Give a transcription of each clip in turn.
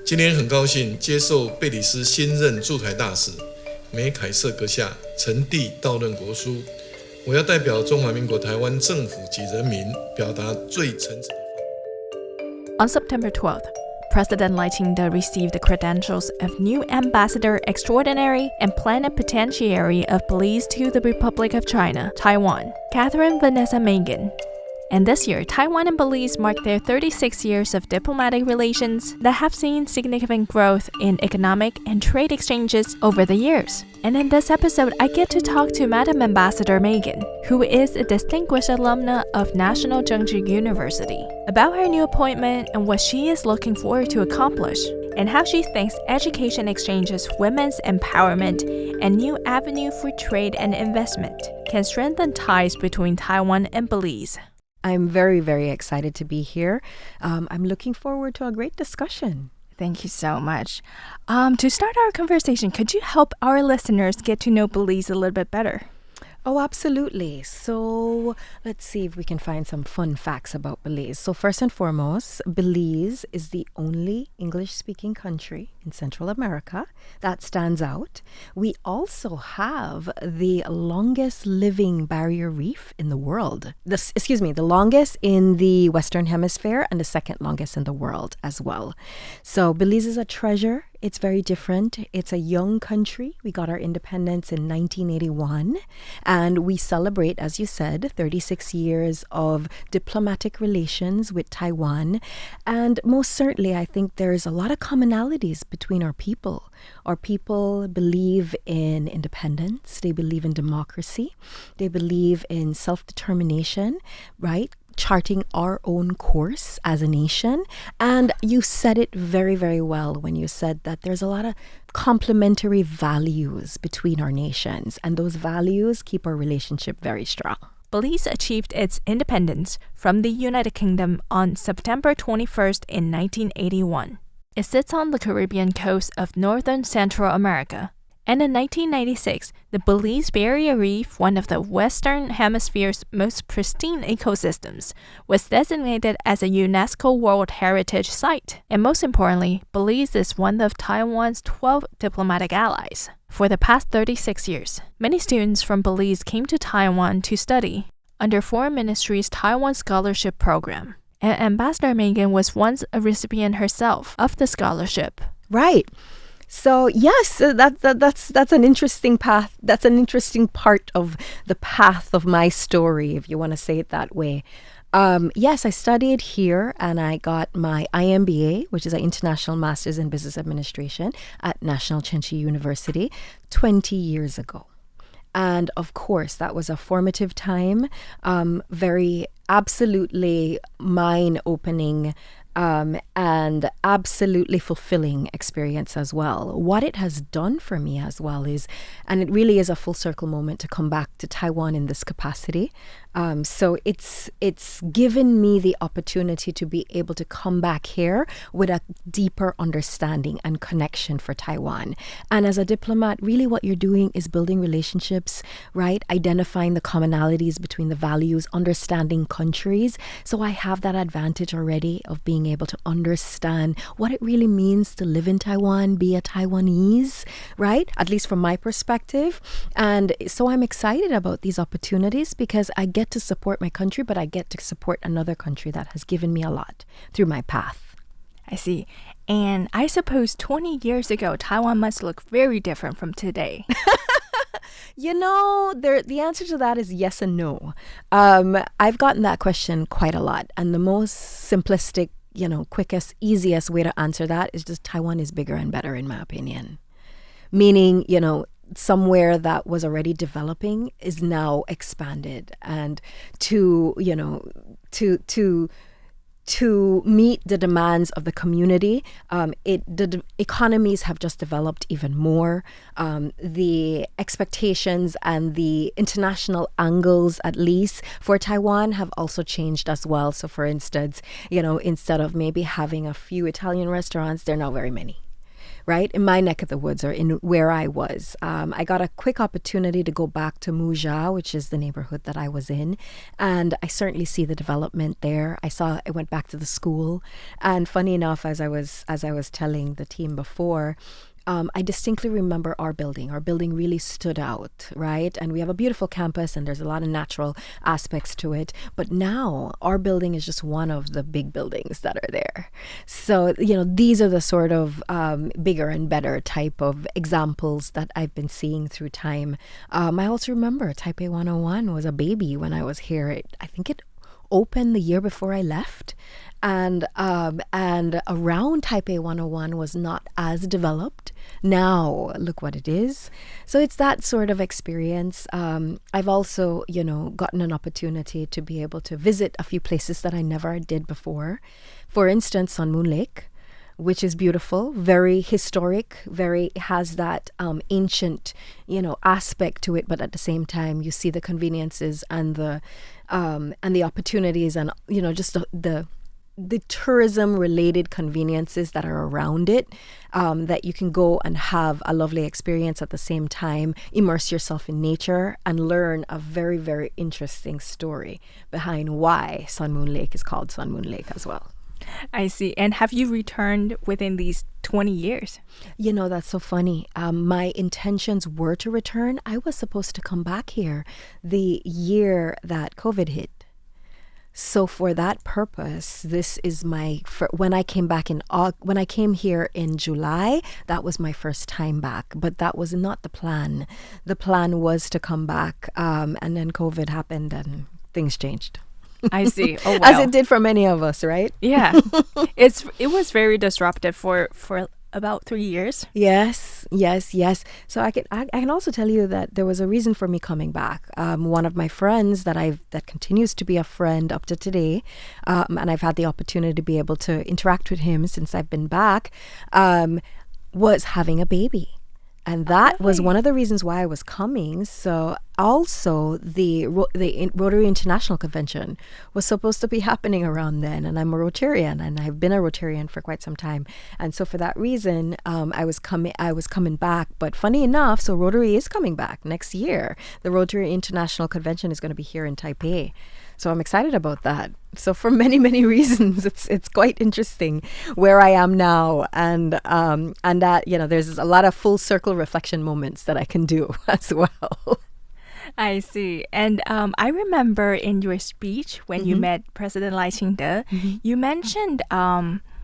今天很高兴接受贝里斯新任驻台大使梅凯瑟阁下呈递到任国书，我要代表中华民国台湾政府及人民表达最诚挚的。On September 12th, President Lai received the credentials of new Ambassador Extraordinary and Plenipotentiary of Belize to the Republic of China, Taiwan, Katherine Vanessa Meighan. And this year, Taiwan and Belize mark their 36 years of diplomatic relations that have seen significant growth in economic and trade exchanges over the years. And in this episode, I get to talk to Madam Ambassador Meighan, who is a distinguished alumna of National Zhengzhi University, about her new appointment and what she is looking forward to accomplish, and how she thinks education exchanges, women's empowerment, and new avenue for trade and investment can strengthen ties between Taiwan and Belize. I'm very, very excited to be here. I'm looking forward to a great discussion. Thank you so much. To start our conversation, could you help our listeners get to know Belize a little bit better? Oh, absolutely. So let's see if we can find some fun facts about Belize. So first and foremost, Belize is the only English-speaking country in Central America. That stands out. We also have the longest living barrier reef in the world. The longest in the Western Hemisphere and the second longest in the world as well. So Belize is a treasure. It's very different. It's a young country. We got our independence in 1981, and we celebrate, as you said, 36 years of diplomatic relations with Taiwan. And most certainly, I think there's a lot of commonalities between our people. Our people believe in independence. They believe in democracy. They believe in self-determination, right? Charting our own course as a nation. And you said it very, very well when you said that there's a lot of complementary values between our nations, and those values keep our relationship very strong. Belize achieved its independence from the United Kingdom on September 21st in 1981. It sits on the Caribbean coast of northern Central America. And in 1996, the Belize Barrier Reef, one of the Western Hemisphere's most pristine ecosystems, was designated as a UNESCO World Heritage Site. And most importantly, Belize is one of Taiwan's 12 diplomatic allies. For the past 36 years, many students from Belize came to Taiwan to study under Foreign Ministry's Taiwan Scholarship Program. And Ambassador Meighan was once a recipient herself of the scholarship. Right. So yes, that's an interesting path. That's an interesting part of the path of my story, if you want to say it that way. Yes, I studied here and I got my IMBA, which is an International Masters in Business Administration at National Zhengzhi University 20 years ago. And of course, that was a formative time, very absolutely mind-opening and absolutely fulfilling experience as well. What it has done for me as well is, and it really is a full circle moment to come back to Taiwan in this capacity. So it's given me the opportunity to be able to come back here with a deeper understanding and connection for Taiwan. And as a diplomat, really what you're doing is building relationships, right? Identifying the commonalities between the values, understanding countries. So I have that advantage already of being able to understand what it really means to live in Taiwan, be a Taiwanese, right? At least from my perspective. And so I'm excited about these opportunities because I get to support my country, but I get to support another country that has given me a lot through my path. I see. And I suppose 20 years ago, Taiwan must look very different from today. You know, the answer to that is yes and no. I've gotten that question quite a lot. And the most simplistic, quickest, easiest way to answer that is just Taiwan is bigger and better, in my opinion. Meaning, somewhere that was already developing is now expanded, and to meet the demands of the community, the economies have just developed even more. The expectations and the international angles, at least for Taiwan, have also changed as well. So for instance, instead of maybe having a few Italian restaurants, there are now very many. right? In my neck of the woods, or in where I was. I got a quick opportunity to go back to Muja, which is the neighborhood that I was in. And I certainly see the development there. I went back to the school. And funny enough, as I was telling the team before, I distinctly remember our building. Our building really stood out, right? And we have a beautiful campus and there's a lot of natural aspects to it. But now our building is just one of the big buildings that are there. So, these are the sort of bigger and better type of examples that I've been seeing through time. I also remember Taipei 101 was a baby when I was here. I think it opened the year before I left. And around Taipei 101 was not as developed. Now, look what it is. So it's that sort of experience. I've also, gotten an opportunity to be able to visit a few places that I never did before. For instance, Sun Moon Lake, which is beautiful, very historic, has that ancient, aspect to it. But at the same time, you see the conveniences and the opportunities and, just the tourism related conveniences that are around it, that you can go and have a lovely experience at the same time, immerse yourself in nature and learn a very, very interesting story behind why Sun Moon Lake is called Sun Moon Lake as well. I see. And have you returned within these 20 years? That's so funny. My intentions were to return. I was supposed to come back here the year that COVID hit. So for that purpose, this is when I came back when I came here in July, that was my first time back, but that was not the plan. The plan was to come back, and then COVID happened and things changed. I see. Oh, wow. As it did for many of us, right? Yeah. It was very disruptive for about 3 years. Yes. So I can also tell you that there was a reason for me coming back. One of my friends that continues to be a friend up to today, and I've had the opportunity to be able to interact with him since I've been back, was having a baby. And that was one of the reasons why I was coming. So also the Rotary International Convention was supposed to be happening around then. And I'm a Rotarian and I've been a Rotarian for quite some time. And so for that reason, I was coming back. But funny enough, so Rotary is coming back next year. The Rotary International Convention is going to be here in Taipei. So I'm excited about that. So for many, many reasons, it's quite interesting where I am now, and that there's a lot of full circle reflection moments that I can do as well. I see. And I remember in your speech when you met President Lai Ching-te, you mentioned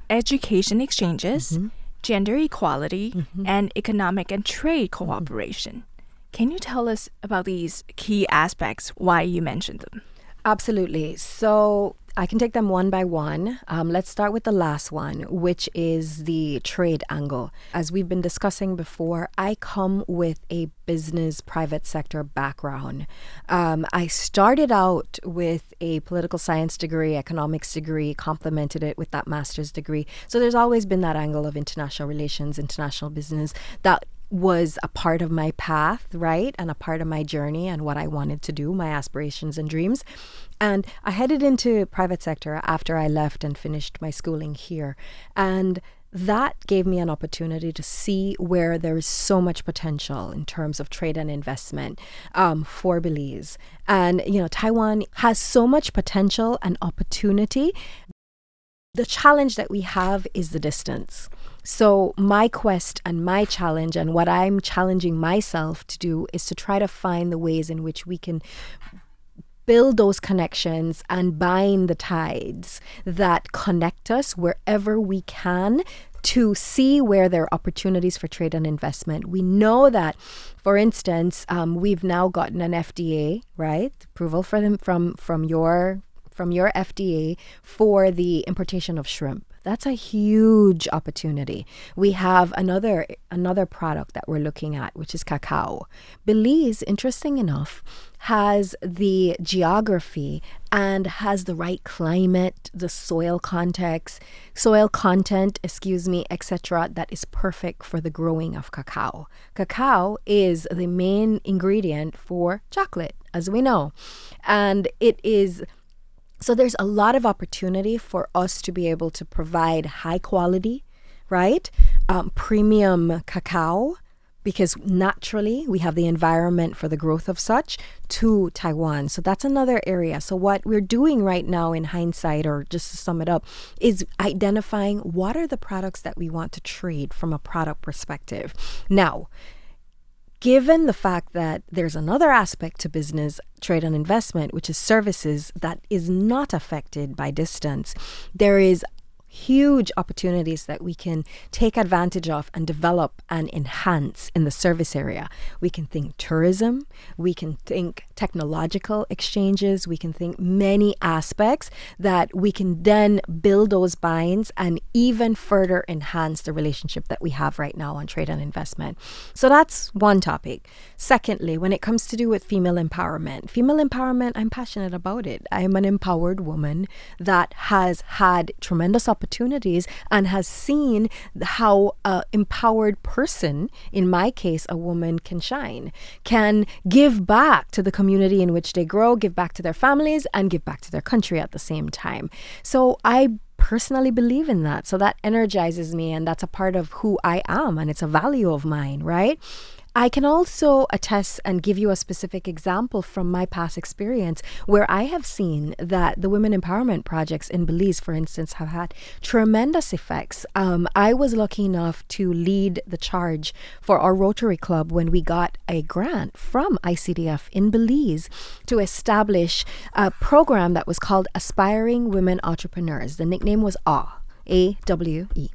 education exchanges, gender equality, and economic and trade cooperation. Can you tell us about these key aspects, why you mentioned them? Absolutely. So I can take them one by one. Let's start with the last one, which is the trade angle. As we've been discussing before, I come with a business private sector background. I started out with a political science degree, economics degree, complemented it with that master's degree. So there's always been that angle of international relations, international business that was a part of my path, right? And a part of my journey and what I wanted to do, my aspirations and dreams. And I headed into private sector after I left and finished my schooling here. And that gave me an opportunity to see where there is so much potential in terms of trade and investment for Belize. And, Taiwan has so much potential and opportunity. The challenge that we have is the distance. So my quest and my challenge and what I'm challenging myself to do is to try to find the ways in which we can build those connections and bind the tides that connect us wherever we can to see where there are opportunities for trade and investment. We know that, for instance, we've now gotten an FDA, right? Approval for them from your FDA for the importation of shrimp. That's a huge opportunity. We have another product that we're looking at, which is cacao. Belize, interesting enough, has the geography and has the right climate, the soil content, etc., that is perfect for the growing of cacao. Cacao is the main ingredient for chocolate, as we know. And it is... So there's a lot of opportunity for us to be able to provide high quality, right? premium cacao, because naturally we have the environment for the growth of such, to Taiwan. So that's another area. So what we're doing right now in hindsight, or just to sum it up, is identifying what are the products that we want to trade from a product perspective. Now, given the fact that there's another aspect to business, trade and investment, which is services, that is not affected by distance, there is huge opportunities that we can take advantage of and develop and enhance in the service area. We can think tourism, we can think technological exchanges, we can think many aspects that we can then build those binds and even further enhance the relationship that we have right now on trade and investment. So that's one topic. Secondly, when it comes to do with female empowerment, I'm passionate about it. I'm an empowered woman that has had tremendous opportunities and has seen how an empowered person, in my case, a woman, can shine, can give back to the community in which they grow, give back to their families, and give back to their country at the same time. So I personally believe in that. So that energizes me, and that's a part of who I am, and it's a value of mine, right? I can also attest and give you a specific example from my past experience where I have seen that the women empowerment projects in Belize, for instance, have had tremendous effects. I was lucky enough to lead the charge for our Rotary Club when we got a grant from ICDF in Belize to establish a program that was called Aspiring Women Entrepreneurs. The nickname was AWE.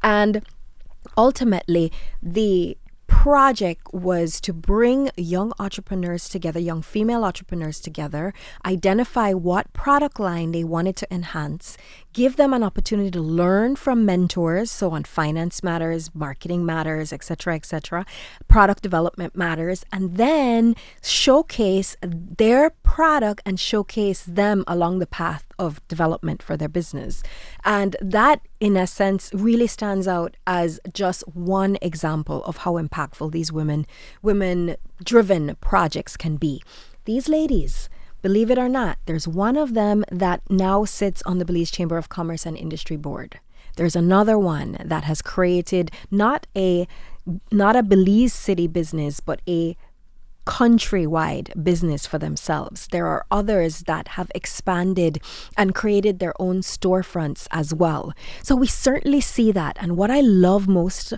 And ultimately, the project was to bring young entrepreneurs together, young female entrepreneurs together, identify what product line they wanted to enhance, give them an opportunity to learn from mentors, so on finance matters, marketing matters, etc., product development matters, and then showcase their product and showcase them along the path of development for their business. And that, in a sense, really stands out as just one example of how impactful these women-driven projects can be. These ladies, believe it or not, there's one of them that now sits on the Belize Chamber of Commerce and Industry Board. There's another one that has created not a Belize city business, but a countrywide business for themselves. There are others that have expanded and created their own storefronts as well. So we certainly see that. And what I love most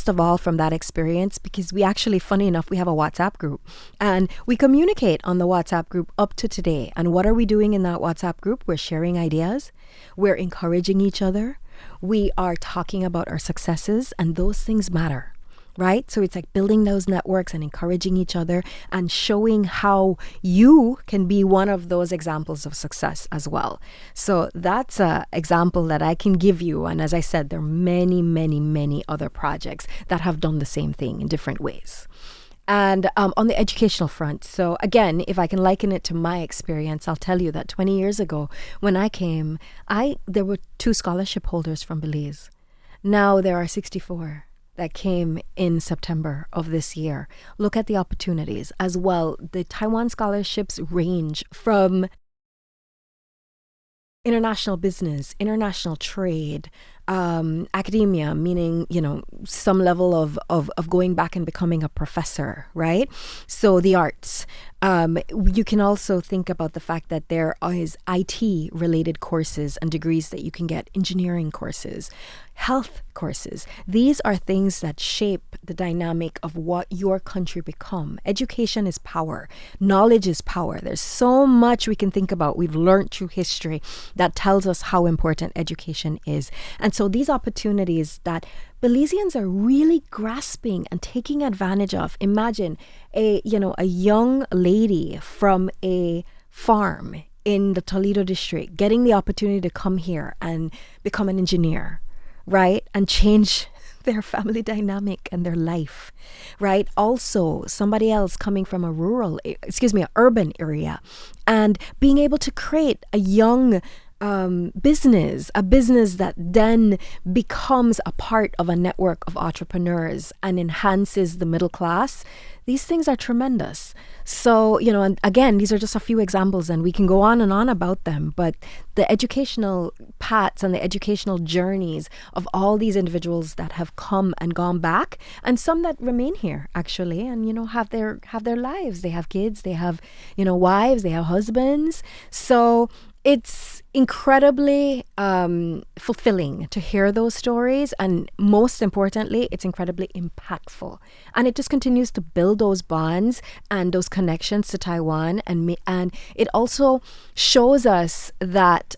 of all from that experience, because we actually, funny enough, we have a WhatsApp group and we communicate on the WhatsApp group up to today. And what are we doing in that WhatsApp group? We're sharing ideas. We're encouraging each other. We are talking about our successes, and those things matter. Right? So it's like building those networks and encouraging each other and showing how you can be one of those examples of success as well. So that's an example that I can give you. And as I said, there are many, many, many other projects that have done the same thing in different ways. And on the educational front, so again, if I can liken it to my experience, I'll tell you that 20 years ago when I came, there were 2 scholarship holders from Belize. Now there are 64. That came in September of this year. Look at the opportunities as well. The Taiwan scholarships range from international business, international trade, academia, meaning, some level of going back and becoming a professor, right? So the arts. You can also think about the fact that there is IT related courses and degrees that you can get, engineering courses, health courses. These are things that shape the dynamic of what your country become. Education is power. Knowledge is power. There's so much we can think about. We've learned through history that tells us how important education is. And so these opportunities that Belizeans are really grasping and taking advantage of. Imagine a young lady from a farm in the Toledo district getting the opportunity to come here and become an engineer, right? And change their family dynamic and their life, right? Also, somebody else coming from an urban area and being able to create a young business, a business that then becomes a part of a network of entrepreneurs and enhances the middle class. These things are tremendous. So, and again, these are just a few examples, and we can go on and on about them. But the educational paths and the educational journeys of all these individuals that have come and gone back, and some that remain here actually, and have their lives. They have kids, they have wives, they have husbands. So it's incredibly fulfilling to hear those stories, and most importantly, it's incredibly impactful, and it just continues to build those bonds and those connections to Taiwan, and it also shows us that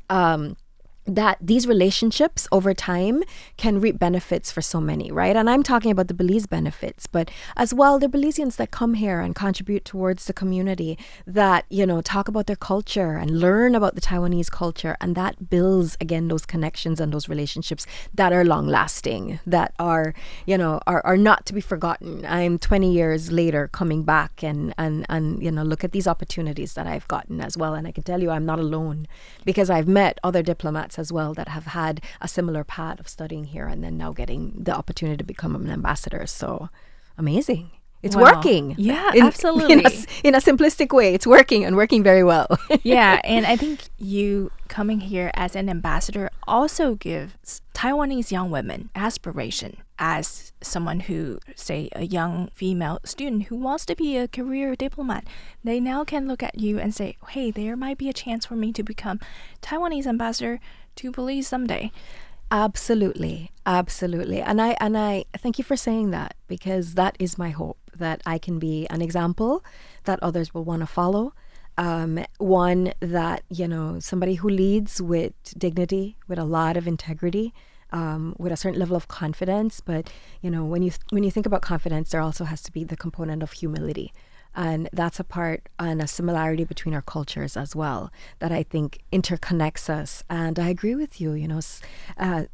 that these relationships over time can reap benefits for so many, right? And I'm talking about the Belize benefits, but as well, the Belizeans that come here and contribute towards the community, that, talk about their culture and learn about the Taiwanese culture. And that builds, again, those connections and those relationships that are long lasting, that are not to be forgotten. I'm 20 years later coming back and look at these opportunities that I've gotten as well. And I can tell you I'm not alone, because I've met other diplomats as well that have had a similar path of studying here and then now getting the opportunity to become an ambassador. So amazing. It's working. Yeah, absolutely. In a simplistic way, it's working, and working very well. Yeah, and I think you coming here as an ambassador also gives Taiwanese young women aspiration. As someone who, say, a young female student who wants to be a career diplomat, they now can look at you and say, hey, there might be a chance for me to become Taiwanese ambassador to Belize someday. Absolutely. And I thank you for saying that, because that is my hope, that I can be an example that others will want to follow. One that, somebody who leads with dignity, with a lot of integrity, with a certain level of confidence. But, when you think about confidence, there also has to be the component of humility. And that's a part and a similarity between our cultures as well that I think interconnects us. And I agree with you,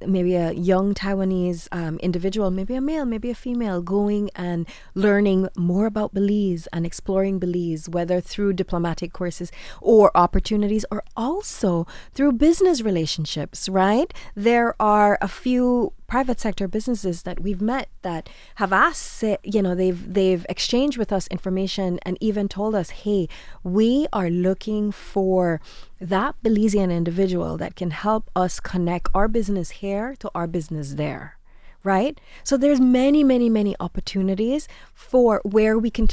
maybe a young Taiwanese individual, maybe a male, maybe a female, going and learning more about Belize and exploring Belize, whether through diplomatic courses or opportunities, or also through business relationships, right? There are a few private sector businesses that we've met that have asked, they've exchanged with us information and even told us, hey, we are looking for that Belizean individual that can help us connect our business here to our business there, right? So there's many, many, many opportunities for where we can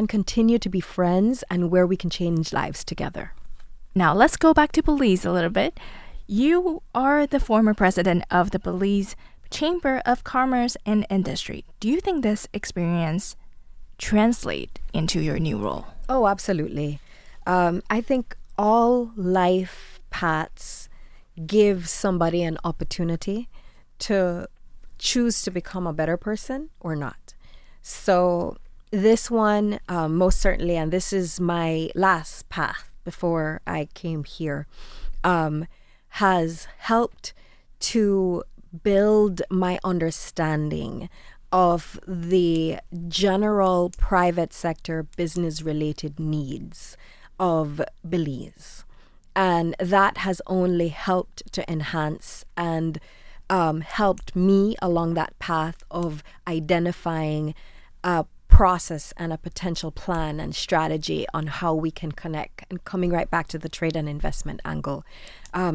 continue to be friends and where we can change lives together. Now let's go back to Belize a little bit. You are the former president of the Belize Chamber of Commerce and Industry. Do you think this experience translates into your new role? Oh, absolutely. I think all life paths give somebody an opportunity to choose to become a better person or not. So this one, most certainly, and this is my last path before I came here, has helped to build my understanding of the general private sector business related needs of Belize. And that has only helped to enhance and helped me along that path of identifying a process and a potential plan and strategy on how we can connect, and coming right back to the trade and investment angle.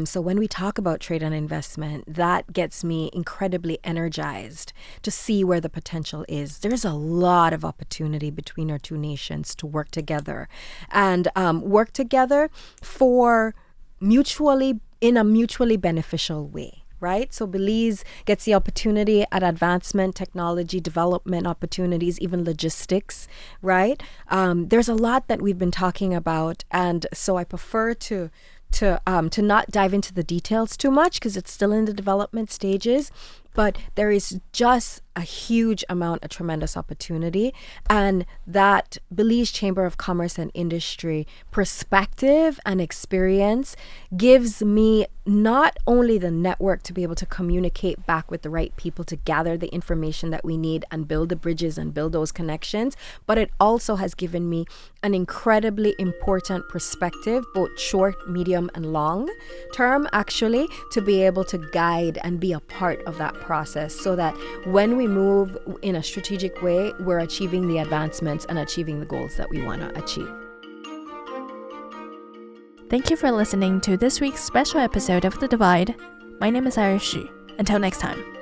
So when we talk about trade and investment, that gets me incredibly energized to see where the potential is. There's a lot of opportunity between our two nations to work together and work together in a mutually beneficial way. Right? So Belize gets the opportunity at advancement, technology, development opportunities, even logistics, right? There's a lot that we've been talking about. And so I prefer to not dive into the details too much because it's still in the development stages. but there is just a huge amount of tremendous opportunity, and that Belize Chamber of Commerce and Industry perspective and experience gives me not only the network to be able to communicate back with the right people to gather the information that we need and build the bridges and build those connections, but it also has given me an incredibly important perspective, both short, medium, and long term, actually, to be able to guide and be a part of that process, so that when we move in a strategic way, we're achieving the advancements and achieving the goals that we want to achieve. Thank you for listening to this week's special episode of The Divide. My name is Iris Xu. Until next time.